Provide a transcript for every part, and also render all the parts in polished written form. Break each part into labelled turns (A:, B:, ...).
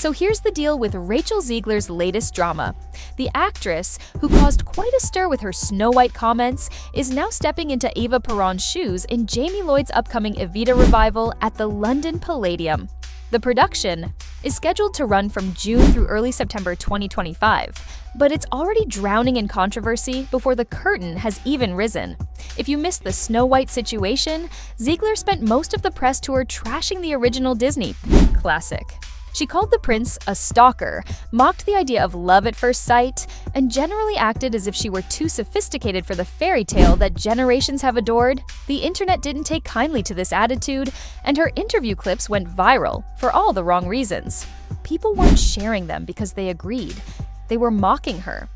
A: So here's the deal with Rachel Zegler's latest drama. The actress, who caused quite a stir with her Snow White comments, is now stepping into Eva Perón's shoes in Jamie Lloyd's upcoming Evita revival at the London Palladium. The production is scheduled to run from June through early September 2025, but it's already drowning in controversy before the curtain has even risen. If you missed the Snow White situation, Zegler spent most of the press tour trashing the original Disney classic. She called the prince a stalker, mocked the idea of love at first sight, and generally acted as if she were too sophisticated for the fairy tale that generations have adored. The internet didn't take kindly to this attitude, and her interview clips went viral for all the wrong reasons. People weren't sharing them because they agreed. They were mocking her.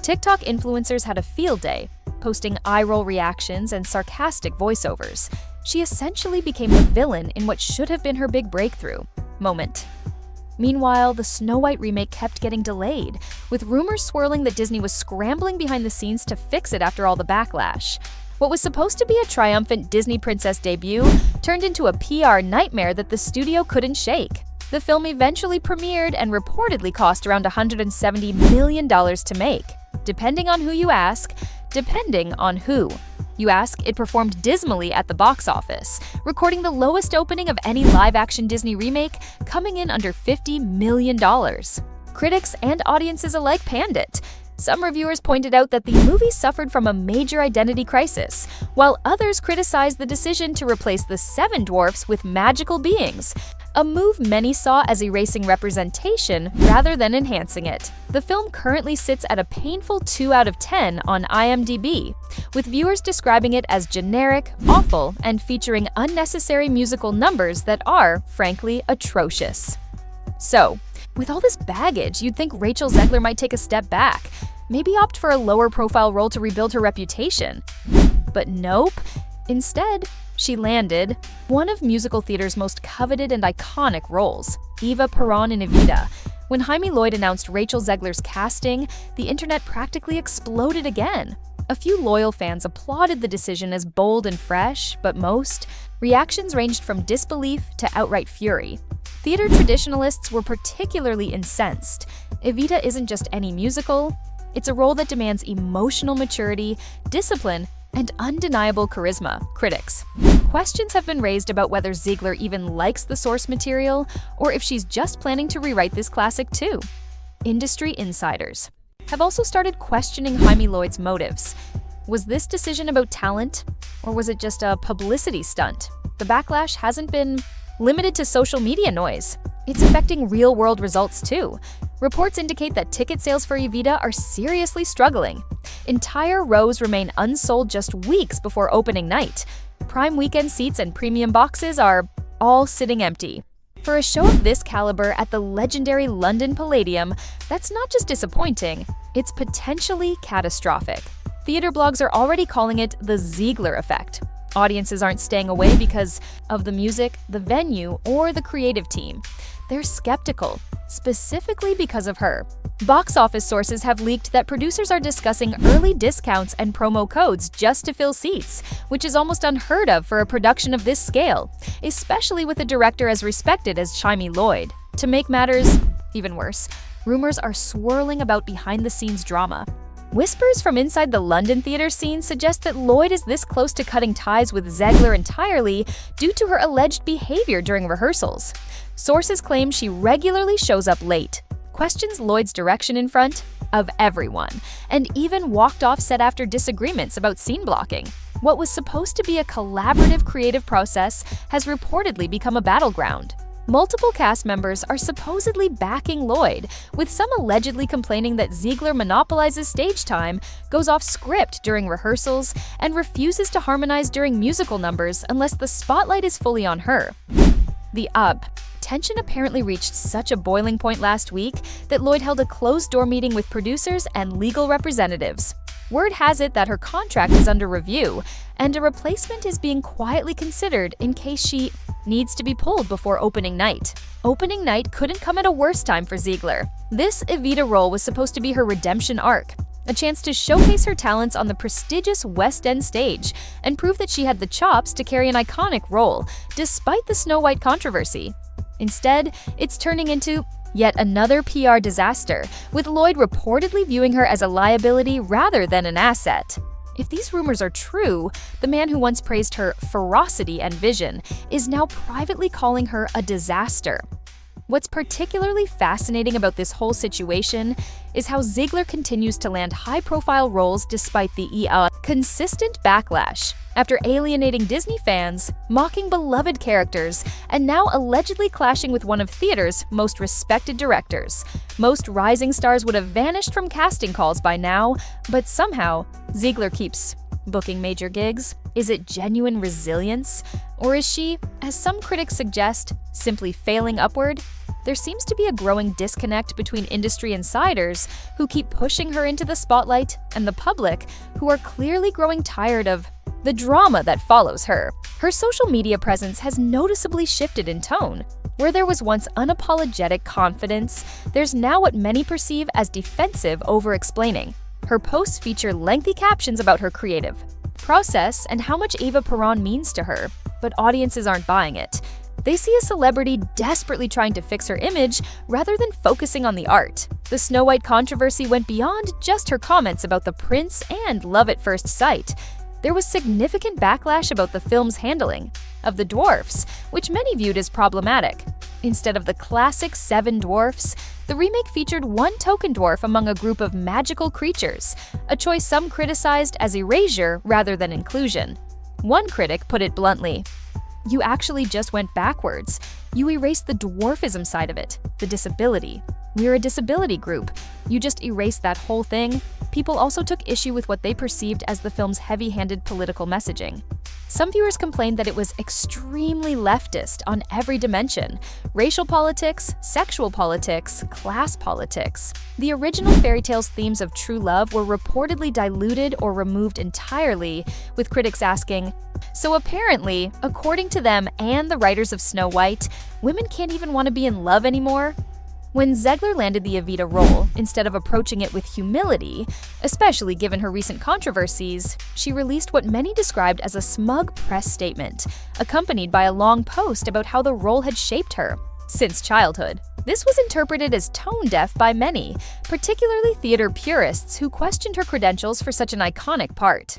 A: TikTok influencers had a field day, posting eye-roll reactions and sarcastic voiceovers. She essentially became the villain in what should have been her big breakthrough moment. Meanwhile, the Snow White remake kept getting delayed, with rumors swirling that Disney was scrambling behind the scenes to fix it after all the backlash. What was supposed to be a triumphant Disney princess debut turned into a PR nightmare that the studio couldn't shake. The film eventually premiered and reportedly cost around $170 million to make. Depending on who you ask, it performed dismally at the box office, recording the lowest opening of any live-action Disney remake, coming in under $50 million. Critics and audiences alike panned it. Some reviewers pointed out that the movie suffered from a major identity crisis, while others criticized the decision to replace the seven dwarfs with magical beings, a move many saw as erasing representation rather than enhancing it. The film currently sits at a painful 2 out of 10 on IMDb, with viewers describing it as generic, awful, and featuring unnecessary musical numbers that are, frankly, atrocious. So, with all this baggage, you'd think Rachel Zegler might take a step back, maybe opt for a lower-profile role to rebuild her reputation. But nope. Instead, she landed one of musical theater's most coveted and iconic roles, Eva Perón in Evita. When Jamie Lloyd announced Rachel Zegler's casting, the internet practically exploded again. A few loyal fans applauded the decision as bold and fresh, but most reactions ranged from disbelief to outright fury. Theater traditionalists were particularly incensed. Evita isn't just any musical, it's a role that demands emotional maturity, discipline, and undeniable charisma, critics. Questions have been raised about whether Zegler even likes the source material or if she's just planning to rewrite this classic too. Industry insiders have also started questioning Jamie Lloyd's motives. Was this decision about talent, or was it just a publicity stunt? The backlash hasn't been limited to social media noise. It's affecting real-world results too. Reports indicate that ticket sales for Evita are seriously struggling. Entire rows remain unsold just weeks before opening night. Prime weekend seats and premium boxes are all sitting empty. For a show of this caliber at the legendary London Palladium, that's not just disappointing, it's potentially catastrophic. Theater blogs are already calling it the Zegler effect. Audiences aren't staying away because of the music, the venue, or the creative team. They're skeptical, specifically because of her. Box office sources have leaked that producers are discussing early discounts and promo codes just to fill seats, which is almost unheard of for a production of this scale, especially with a director as respected as Jamie Lloyd. To make matters even worse, rumors are swirling about behind-the-scenes drama. Whispers from inside the London theater scene suggest that Lloyd is this close to cutting ties with Zegler entirely due to her alleged behavior during rehearsals. Sources claim she regularly shows up late, questions Lloyd's direction in front of everyone, and even walked off set after disagreements about scene blocking. What was supposed to be a collaborative creative process has reportedly become a battleground. Multiple cast members are supposedly backing Lloyd, with some allegedly complaining that Zegler monopolizes stage time, goes off script during rehearsals, and refuses to harmonize during musical numbers unless the spotlight is fully on her. Tension apparently reached such a boiling point last week that Lloyd held a closed-door meeting with producers and legal representatives. Word has it that her contract is under review, and a replacement is being quietly considered in case she needs to be pulled before opening night. Opening night couldn't come at a worse time for Zegler. This Evita role was supposed to be her redemption arc, a chance to showcase her talents on the prestigious West End stage and prove that she had the chops to carry an iconic role, despite the Snow White controversy. Instead, it's turning into yet another PR disaster, with Lloyd reportedly viewing her as a liability rather than an asset. If these rumors are true, the man who once praised her ferocity and vision is now privately calling her a disaster. What's particularly fascinating about this whole situation is how Zegler continues to land high-profile roles despite the consistent backlash. After alienating Disney fans, mocking beloved characters, and now allegedly clashing with one of theater's most respected directors, most rising stars would have vanished from casting calls by now, but somehow, Zegler keeps booking major gigs. Is it genuine resilience? Or is she, as some critics suggest, simply failing upward? There seems to be a growing disconnect between industry insiders who keep pushing her into the spotlight and the public who are clearly growing tired of the drama that follows her. Her social media presence has noticeably shifted in tone. Where there was once unapologetic confidence, there's now what many perceive as defensive over-explaining. Her posts feature lengthy captions about her creative process and how much Eva Peron means to her, but audiences aren't buying it. They see a celebrity desperately trying to fix her image rather than focusing on the art. The Snow White controversy went beyond just her comments about the prince and love at first sight. There was significant backlash about the film's handling of the dwarfs, which many viewed as problematic. Instead of the classic 7 dwarfs, the remake featured one token dwarf among a group of magical creatures, a choice some criticized as erasure rather than inclusion. One critic put it bluntly, "You actually just went backwards. You erased the dwarfism side of it, the disability. We're a disability group. You just erased that whole thing." People also took issue with what they perceived as the film's heavy-handed political messaging. Some viewers complained that it was extremely leftist on every dimension: racial politics, sexual politics, class politics. The original fairy tale's themes of true love were reportedly diluted or removed entirely, with critics asking, so apparently, according to them and the writers of Snow White, women can't even want to be in love anymore? When Zegler landed the Evita role, instead of approaching it with humility, especially given her recent controversies, she released what many described as a smug press statement, accompanied by a long post about how the role had shaped her since childhood. This was interpreted as tone-deaf by many, particularly theater purists who questioned her credentials for such an iconic part.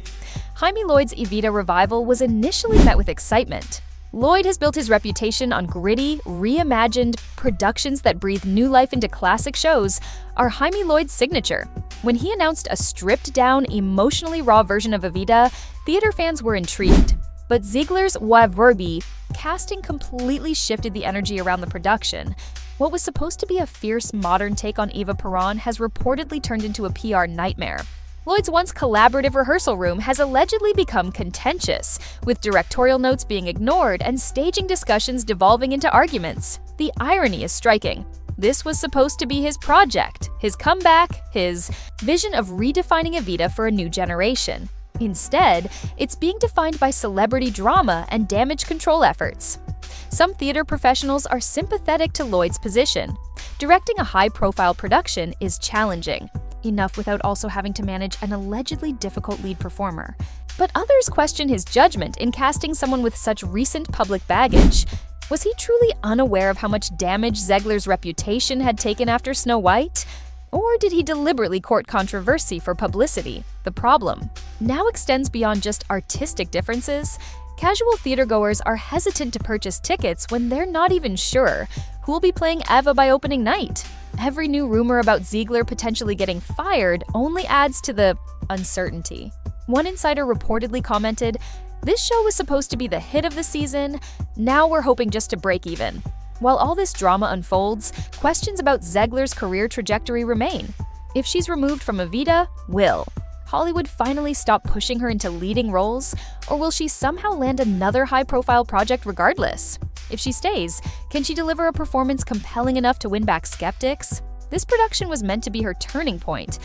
A: Jamie Lloyd's Evita revival was initially met with excitement. Lloyd has built his reputation on gritty, reimagined productions that breathe new life into classic shows are Jamie Lloyd's signature. When he announced a stripped-down, emotionally raw version of Evita, theater fans were intrigued. But Zegler's Waverby casting completely shifted the energy around the production. What was supposed to be a fierce modern take on Eva Peron has reportedly turned into a PR nightmare. Lloyd's once collaborative rehearsal room has allegedly become contentious, with directorial notes being ignored and staging discussions devolving into arguments. The irony is striking. This was supposed to be his project, his comeback, his vision of redefining Evita for a new generation. Instead, it's being defined by celebrity drama and damage control efforts. Some theater professionals are sympathetic to Lloyd's position. Directing a high-profile production is challenging enough without also having to manage an allegedly difficult lead performer. But others question his judgment in casting someone with such recent public baggage. Was he truly unaware of how much damage Zegler's reputation had taken after Snow White? Or did he deliberately court controversy for publicity? The problem now extends beyond just artistic differences. Casual theatergoers are hesitant to purchase tickets when they're not even sure who will be playing Eva by opening night. Every new rumor about Zegler potentially getting fired only adds to the uncertainty. One insider reportedly commented, "This show was supposed to be the hit of the season. Now we're hoping just to break even." While all this drama unfolds, questions about Zegler's career trajectory remain. If she's removed from Evita, will Hollywood finally stop pushing her into leading roles, or will she somehow land another high-profile project regardless? If she stays, can she deliver a performance compelling enough to win back skeptics? This production was meant to be her turning point,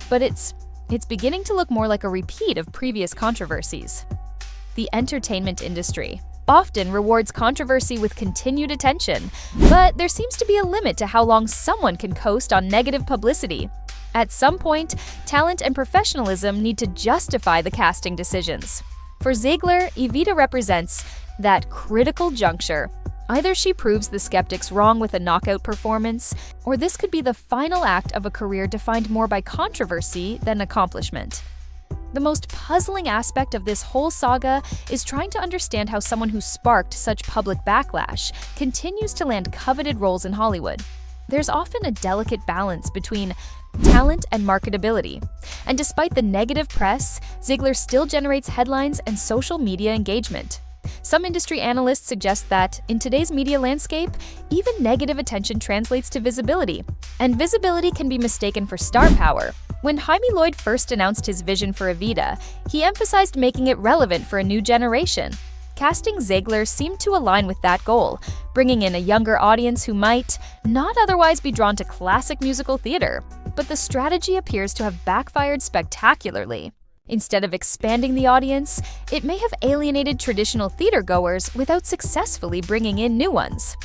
A: but it's beginning to look more like a repeat of previous controversies. The entertainment industry often rewards controversy with continued attention, but there seems to be a limit to how long someone can coast on negative publicity. At some point, talent and professionalism need to justify the casting decisions. For Zegler, Evita represents that critical juncture. Either she proves the skeptics wrong with a knockout performance, or this could be the final act of a career defined more by controversy than accomplishment. The most puzzling aspect of this whole saga is trying to understand how someone who sparked such public backlash continues to land coveted roles in Hollywood. There's often a delicate balance between talent and marketability, and despite the negative press, Zegler still generates headlines and social media engagement. Some industry analysts suggest that, in today's media landscape, even negative attention translates to visibility, and visibility can be mistaken for star power. When Jamie Lloyd first announced his vision for Evita, he emphasized making it relevant for a new generation. Casting Zegler seemed to align with that goal, bringing in a younger audience who might not otherwise be drawn to classic musical theater. But the strategy appears to have backfired spectacularly. Instead of expanding the audience, it may have alienated traditional theatergoers without successfully bringing in new ones.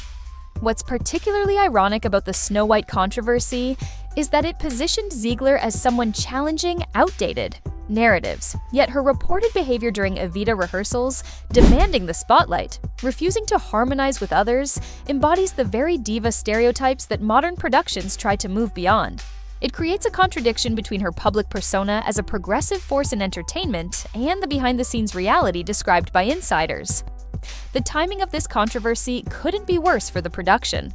A: What's particularly ironic about the Snow White controversy is that it positioned Zegler as someone challenging outdated narratives, yet her reported behavior during Evita rehearsals, demanding the spotlight, refusing to harmonize with others, embodies the very diva stereotypes that modern productions try to move beyond. It creates a contradiction between her public persona as a progressive force in entertainment and the behind-the-scenes reality described by insiders. The timing of this controversy couldn't be worse for the production.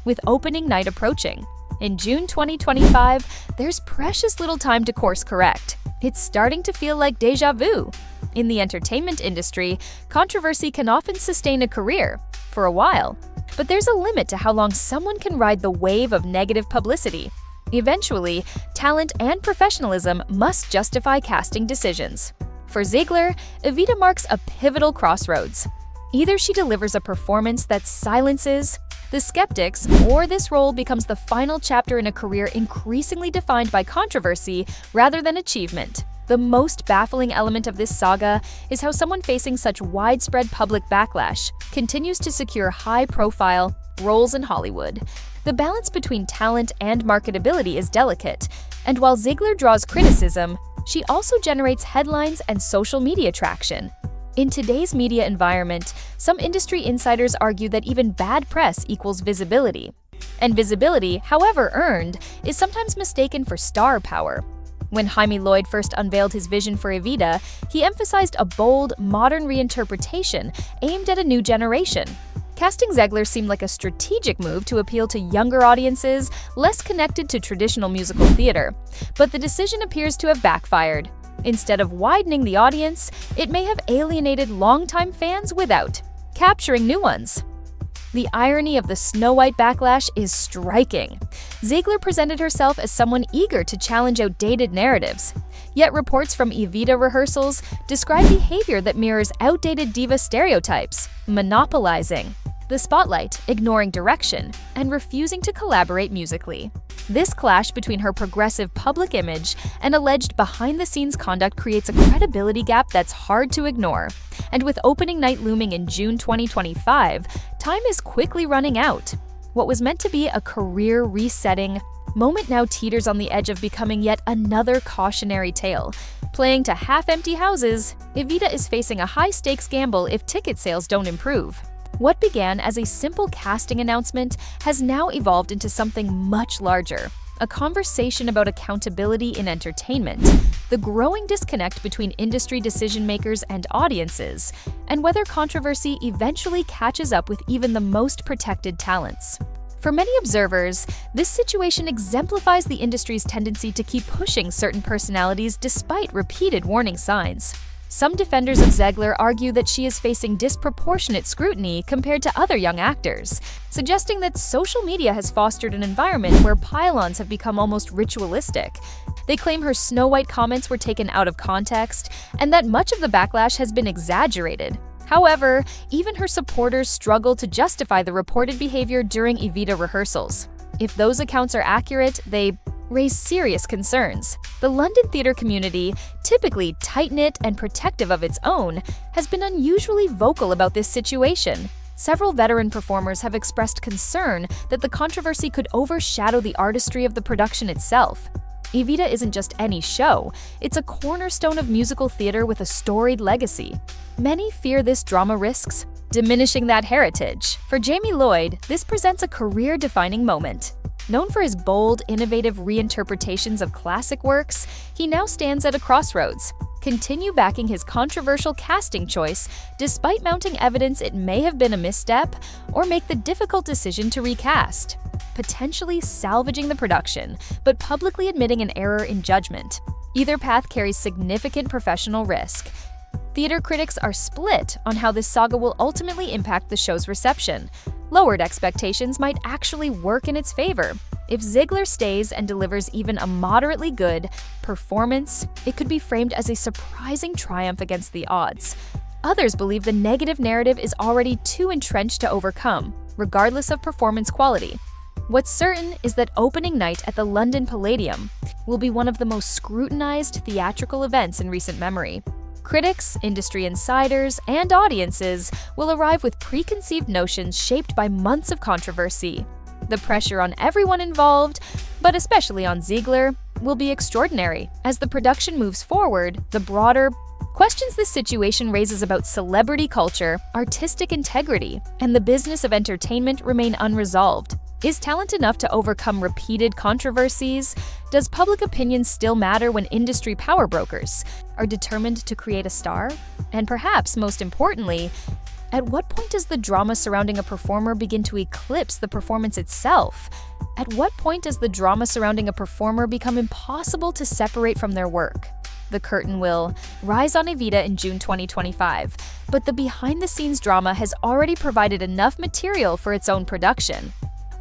A: With opening night approaching, in June 2025, there's precious little time to course correct. It's starting to feel like déjà vu. In the entertainment industry, controversy can often sustain a career, for a while. But there's a limit to how long someone can ride the wave of negative publicity. Eventually, talent and professionalism must justify casting decisions. For Zegler, Evita marks a pivotal crossroads. Either she delivers a performance that silences the skeptics, or this role becomes the final chapter in a career increasingly defined by controversy rather than achievement. The most baffling element of this saga is how someone facing such widespread public backlash continues to secure high-profile roles in Hollywood. The balance between talent and marketability is delicate, and while Zegler draws criticism, she also generates headlines and social media traction. In today's media environment, some industry insiders argue that even bad press equals visibility. And visibility, however earned, is sometimes mistaken for star power. When Jamie Lloyd first unveiled his vision for Evita, he emphasized a bold, modern reinterpretation aimed at a new generation. Casting Zegler seemed like a strategic move to appeal to younger audiences less connected to traditional musical theater, but the decision appears to have backfired. Instead of widening the audience, it may have alienated longtime fans without capturing new ones. The irony of the Snow White backlash is striking. Zegler presented herself as someone eager to challenge outdated narratives. Yet reports from Evita rehearsals describe behavior that mirrors outdated diva stereotypes, monopolizing the spotlight, ignoring direction, and refusing to collaborate musically. This clash between her progressive public image and alleged behind-the-scenes conduct creates a credibility gap that's hard to ignore. And with opening night looming in June 2025, time is quickly running out. What was meant to be a career-resetting moment now teeters on the edge of becoming yet another cautionary tale. Playing to half-empty houses, Evita is facing a high-stakes gamble if ticket sales don't improve. What began as a simple casting announcement has now evolved into something much larger, a conversation about accountability in entertainment, the growing disconnect between industry decision-makers and audiences, and whether controversy eventually catches up with even the most protected talents. For many observers, this situation exemplifies the industry's tendency to keep pushing certain personalities despite repeated warning signs. Some defenders of Zegler argue that she is facing disproportionate scrutiny compared to other young actors, suggesting that social media has fostered an environment where pile-ons have become almost ritualistic. They claim her Snow White comments were taken out of context and that much of the backlash has been exaggerated. However, even her supporters struggle to justify the reported behavior during Evita rehearsals. If those accounts are accurate, they raise serious concerns. The London theatre community, typically tight-knit and protective of its own, has been unusually vocal about this situation. Several veteran performers have expressed concern that the controversy could overshadow the artistry of the production itself. Evita isn't just any show, it's a cornerstone of musical theater with a storied legacy. Many fear this drama risks diminishing that heritage. For Jamie Lloyd, this presents a career-defining moment. Known for his bold, innovative reinterpretations of classic works, he now stands at a crossroads. Continue backing his controversial casting choice despite mounting evidence it may have been a misstep, or make the difficult decision to recast, potentially salvaging the production, but publicly admitting an error in judgment. Either path carries significant professional risk. Theater critics are split on how this saga will ultimately impact the show's reception. Lowered expectations might actually work in its favor. If Zegler stays and delivers even a moderately good performance, it could be framed as a surprising triumph against the odds. Others believe the negative narrative is already too entrenched to overcome, regardless of performance quality. What's certain is that opening night at the London Palladium will be one of the most scrutinized theatrical events in recent memory. Critics, industry insiders, and audiences will arrive with preconceived notions shaped by months of controversy. The pressure on everyone involved, but especially on Zegler, will be extraordinary. As the production moves forward, the broader questions this situation raises about celebrity culture, artistic integrity, and the business of entertainment remain unresolved. Is talent enough to overcome repeated controversies? Does public opinion still matter when industry power brokers are determined to create a star? And perhaps most importantly, at what point does the drama surrounding a performer begin to eclipse the performance itself? At what point does the drama surrounding a performer become impossible to separate from their work? The curtain will rise on Evita in June 2025, but the behind-the-scenes drama has already provided enough material for its own production.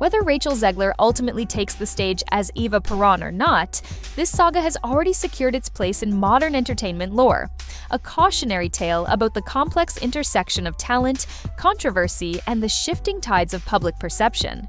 A: Whether Rachel Zegler ultimately takes the stage as Eva Peron or not, this saga has already secured its place in modern entertainment lore, a cautionary tale about the complex intersection of talent, controversy, and the shifting tides of public perception.